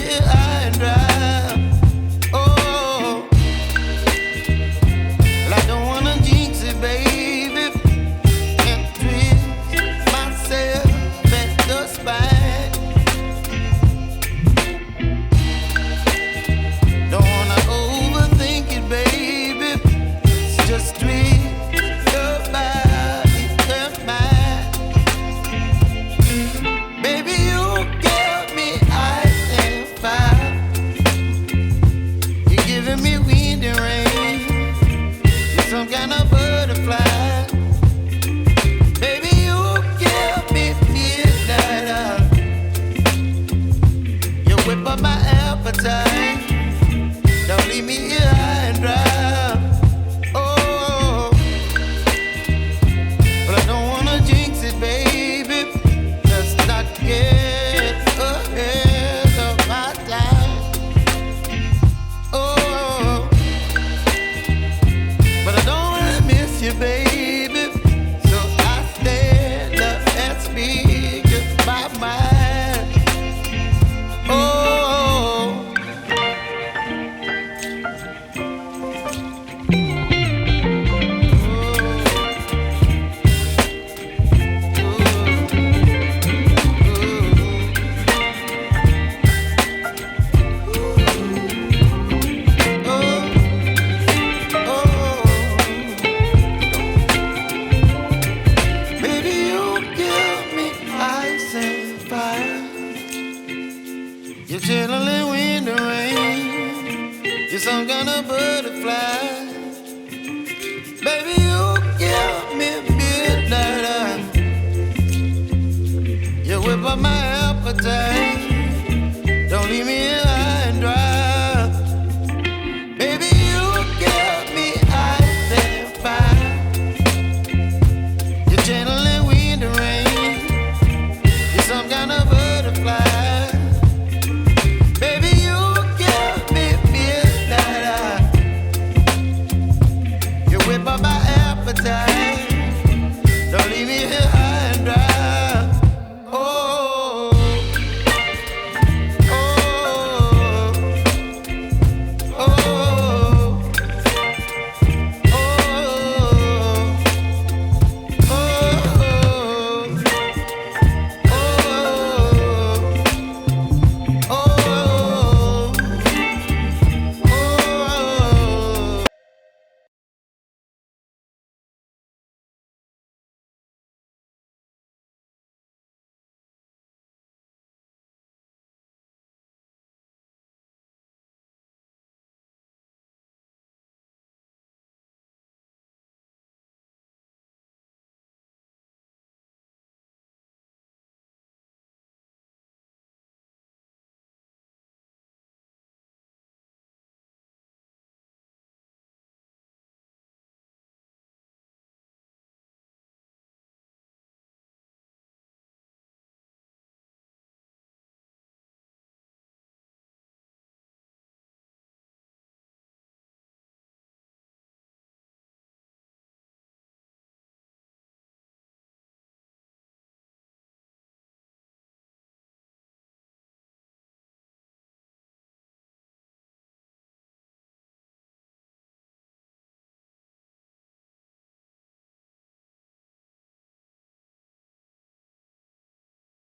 here high and dry. Oh, well, I don't wanna jinx it, baby, and twist myself at the spine. Don't wanna overthink it, baby. It's just twist your body and mine. Baby, you give me ice and fire. You're giving me wind and rain. You're some kind of butterfly. Baby, you give me midnight. You whip up my appetite. Don't leave me here high and dry. Oh, but I don't wanna jinx it, baby. Let's not get ahead of my time. Oh, but I don't wanna miss you, baby. So I stand up and speak my mind. Oh. Baby, you give me ice and fire. You're chilling wind and rain. You're some kind of butterfly. Baby, you give me midnight. You whip up my appetite.